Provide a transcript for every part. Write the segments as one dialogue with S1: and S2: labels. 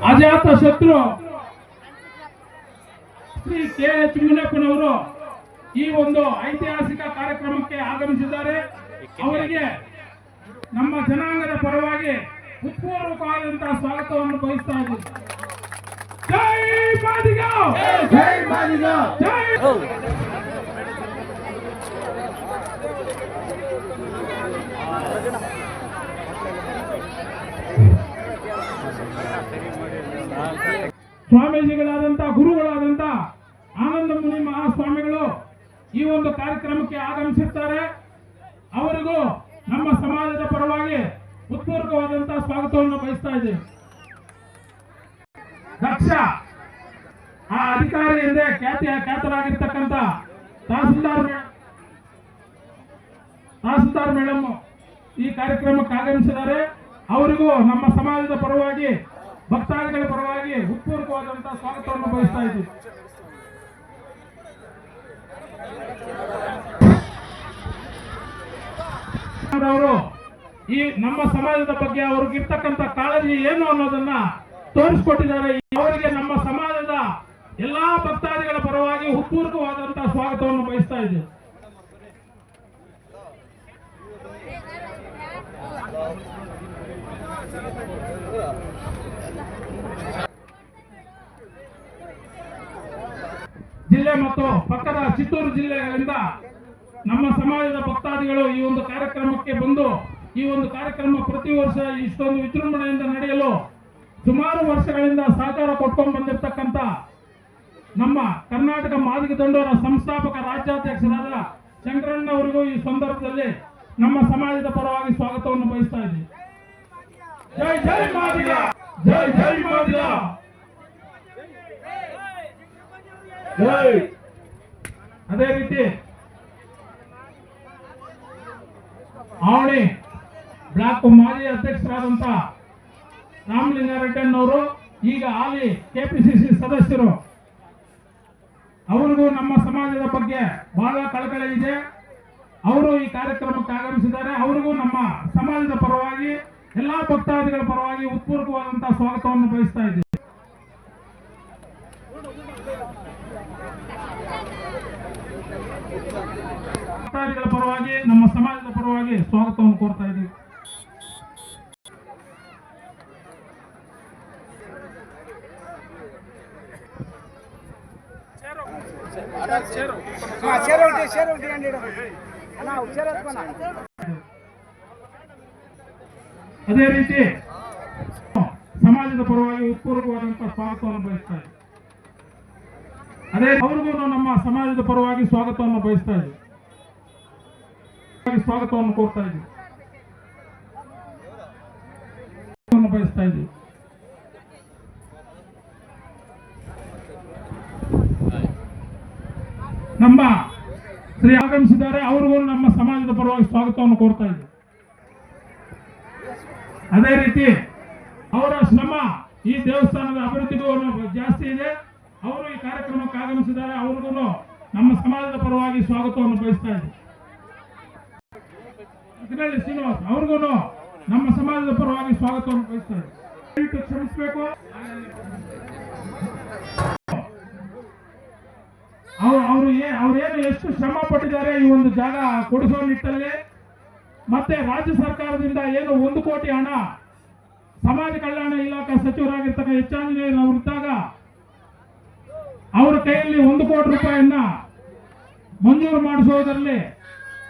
S1: ಅಜಾತ ಶತ್ರು ಶ್ರೀ ಕೆ.ಎಚ್. ಮುನಿಯಪ್ಪನವರು ಈ ಒಂದು ಐತಿಹಾಸಿಕ ಕಾರ್ಯಕ್ರಮಕ್ಕೆ ಆಗಮಿಸಿದ್ದಾರೆ. ಅವರಿಗೆ ನಮ್ಮ ಜನಾಂಗದ ಪರವಾಗಿ ಹೃತ್ಪೂರ್ವಕವಾದಂತಹ ಸ್ವಾಗತವನ್ನು ಬಯಸ್ತಾ ಇದ್ದೀವಿ. ಜೈ ಮಾದಿಗ, ಜೈ ಮಾದಿಗ, ಜೈ. ಸ್ವಾಮೀಜಿಗಳಾದಂತಹ ಗುರುಗಳಾದಂತಹ ಆನಂದ ಮುನಿ ಮಹಾಸ್ವಾಮಿಗಳು ಈ ಒಂದು ಕಾರ್ಯಕ್ರಮಕ್ಕೆ ಆಗಮಿಸುತ್ತಾರೆ. ಅವರಿಗೂ ನಮ್ಮ ಸಮಾಜದ ಪರವಾಗಿ ಹೃತ್ಪೂರ್ವಕವಾದಂತಹ ಸ್ವಾಗತವನ್ನು ಬಯಸ್ತಾ ಇದ್ದೇವೆ. ದಕ್ಷ ಆ ಅಧಿಕಾರಿ ಎಂದೇ ಖ್ಯಾತರಾಗಿರ್ತಕ್ಕಂಥ ತಹಸೀಲ್ದಾರ್ ಮೇಡಮ್ ಈ ಕಾರ್ಯಕ್ರಮಕ್ಕೆ ಆಗಮಿಸಿದ್ದಾರೆ. ಅವರಿಗೂ ನಮ್ಮ ಸಮಾಜದ ಪರವಾಗಿ ಭಕ್ತಾದಿಗಳ ಪರವಾಗಿ ಹೃತ್ಪೂರ್ವಕವಾದಂತಹ ಸ್ವಾಗತವನ್ನು ಬಯಸ್ತಾ ಇದ್ದೀವಿ. ಅವರು ಈ ನಮ್ಮ ಸಮಾಜದ ಬಗ್ಗೆ ಅವ್ರಿಗಿರ್ತಕ್ಕಂಥ ಕಾಳಜಿ ಏನು ಅನ್ನೋದನ್ನ ತೋರಿಸಿಕೊಟ್ಟಿದ್ದಾರೆ. ಅವರಿಗೆ ನಮ್ಮ ಸಮಾಜದ ಎಲ್ಲಾ ಭಕ್ತಾದಿಗಳ ಪರವಾಗಿ ಹೃತ್ಪೂರ್ವಕವಾದಂತಹ ಸ್ವಾಗತವನ್ನು ಬಯಸ್ತಾ ಇದ್ದೀವಿ. ಜಿಲ್ಲೆ ಮತ್ತು ಪಕ್ಕದ ಚಿತ್ತೂರು ಜಿಲ್ಲೆಗಳಿಂದ ನಮ್ಮ ಸಮಾಜದ ಭಕ್ತಾದಿಗಳು ಈ ಒಂದು ಕಾರ್ಯಕ್ರಮಕ್ಕೆ ಬಂದು ಈ ಒಂದು ಕಾರ್ಯಕ್ರಮ ಪ್ರತಿ ವರ್ಷ ಇಷ್ಟೊಂದು ವಿಜೃಂಭಣೆಯಿಂದ ನಡೆಯಲು ಸುಮಾರು ವರ್ಷಗಳಿಂದ ಸಹಕಾರ ಕೊಟ್ಕೊಂಡು ಬಂದಿರತಕ್ಕಂತ ನಮ್ಮ ಕರ್ನಾಟಕ ಮಾದಿಗ ದಂಡೋರ ಸಂಸ್ಥಾಪಕ ರಾಜ್ಯಾಧ್ಯಕ್ಷರಾದ ಶಂಕರಣ್ಣವರಿಗೂ ಈ ಸಂದರ್ಭದಲ್ಲಿ ನಮ್ಮ ಸಮಾಜದ ಪರವಾಗಿ ಸ್ವಾಗತವನ್ನು ಬಯಸ್ತಾ ಇದ್ದೀವಿ. ಜೈ ಜೈ ಮಾದಿಗ, ಜೈ ಜೈ ಮಾದಿಗ, ಜೈ. ಅದೇ ರೀತಿ ಆವಣಿ ಬ್ಲಾಕ್ ಮಾಜಿ ಅಧ್ಯಕ್ಷರಾದಂತ ರಾಮಲಿಂಗಾರೆಡ್ಡಣ್ಣವರು ಈಗ ಹಾಲಿ ಕೆಪಿಸಿಸಿ ಸದಸ್ಯರು. ಅವರಿಗೂ ನಮ್ಮ ಸಮಾಜದ ಬಗ್ಗೆ ಬಹಳ ಕಳಕಳಿ ಇದೆ. ಅವರು ಈ ಕಾರ್ಯಕ್ರಮಕ್ಕೆ ಆಗಮಿಸಿದ್ದಾರೆ. ಅವರಿಗೂ ನಮ್ಮ ಸಮಾಜದ ಪರವಾಗಿ ಎಲ್ಲಾ ಭಕ್ತಾದಿಗಳ ಪರವಾಗಿ ಹೃತ್ಪೂರ್ವಕವಾದಂತಹ ಸ್ವಾಗತವನ್ನು ಬಯಸ್ತಾ ಇದ್ದೀವಿ. ಭಕ್ತಾದಿಗಳ ಪರವಾಗಿ ನಮ್ಮ ಸಮಾಜದ ಪರವಾಗಿ ಸ್ವಾಗತವನ್ನು ಕೋರ್ತಾ ಇದ್ದೀವಿ. ಅದೇ ರೀತಿ ಸಮಾಜದ ಪರವಾಗಿ ಹೃತ್ಪೂರ್ವಕವಾದಂತಹ ಸ್ವಾಗತವನ್ನು ಬಯಸ್ತಾ ಇದ್ದೀವಿ. ಅದೇ ಅವ್ರಿಗೂ ನಮ್ಮ ಸಮಾಜದ ಪರವಾಗಿ ಸ್ವಾಗತವನ್ನು ಬಯಸ್ತಾ ಇದ್ದೀವಿ, ಸ್ವಾಗತವನ್ನು ಕೋರ್ತಾ ಇದ್ದೀವಿ, ಬಯಸ್ತಾ ಇದ್ದೀವಿ. ನಮ್ಮ ಶ್ರೀ ಆಗಮಿಸಿದ್ದಾರೆ. ಅವ್ರಿಗೂ ನಮ್ಮ ಸಮಾಜದ ಪರವಾಗಿ ಸ್ವಾಗತವನ್ನು ಕೋರ್ತಾ ಇದ್ದೀವಿ. ಅದೇ ರೀತಿ ಅವರ ಶ್ರಮ ಈ ದೇವಸ್ಥಾನದ ಅಭಿವೃದ್ಧಿಗೂ ಜಾಸ್ತಿ ಇದೆ. ಅವರು ಈ ಕಾರ್ಯಕ್ರಮಕ್ಕೆ ಆಗಮಿಸಿದ್ದಾರೆ. ಅವ್ರಿಗೂ ನಮ್ಮ ಸಮಾಜದ ಪರವಾಗಿ ಸ್ವಾಗತವನ್ನು ಬಯಸ್ತಾ ಇದ್ದೀವಿ. ಶ್ರೀನಿವಾಸ್ ಅವ್ರಿಗೂ ನಮ್ಮ ಸಮಾಜದ ಪರವಾಗಿ ಸ್ವಾಗತವನ್ನು ಬಯಸ್ತಾ ಇದ್ದೀವಿ. ಕ್ಷಮಿಸಬೇಕು. ಅವ್ರೇನು ಎಷ್ಟು ಶ್ರಮ ಪಟ್ಟಿದ್ದಾರೆ ಈ ಒಂದು ಜಾಗ ಕೊಡಿಸೋ ನಿಟ್ಟಲ್ಲಿ. ಮತ್ತೆ ರಾಜ್ಯ ಸರ್ಕಾರದಿಂದ ಏನು 1 ಕೋಟಿ ಹಣ ಸಮಾಜ ಕಲ್ಯಾಣ ಇಲಾಖೆ ಸಚಿವರಾಗಿರ್ತಕ್ಕ ಎಚ್ ಆಂಜನೇಯರವರಿದ್ದಾಗ ಅವರ ಕೈಯಲ್ಲಿ 1 ಕೋಟಿ ರೂಪಾಯಿಯನ್ನ ಮಂಜೂರು ಮಾಡಿಸುವುದರಲ್ಲಿ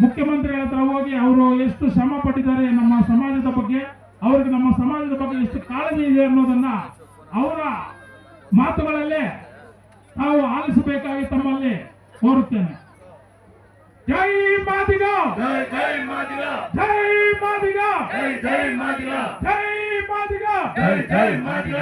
S1: ಮುಖ್ಯಮಂತ್ರಿಗಳ ಹತ್ರ ಹೋಗಿ ಅವರು ಎಷ್ಟು ಶ್ರಮ ಪಟ್ಟಿದ್ದಾರೆ ನಮ್ಮ ಸಮಾಜದ ಬಗ್ಗೆ, ಅವ್ರಿಗೆ ನಮ್ಮ ಸಮಾಜದ ಬಗ್ಗೆ ಎಷ್ಟು ಕಾಳಜಿ ಇದೆ ಅನ್ನೋದನ್ನ ಅವರ ಮಾತುಗಳಲ್ಲೇ ನಾವು ಆಲಿಸಬೇಕಾಗಿ ತಮ್ಮಲ್ಲಿ ಕೋರುತ್ತೇನೆ. ಜೈ ಮಾದಿಗ, ಜೈ ಜೈ ಮಾದಿಗ, ಜೈ ಮಾದಿಗ, ಜೈ ಜೈ ಮಾದಿಗ, ಜೈ ಮಾದಿಗ, ಜೈ ಜೈ ಮಾದಿಗ.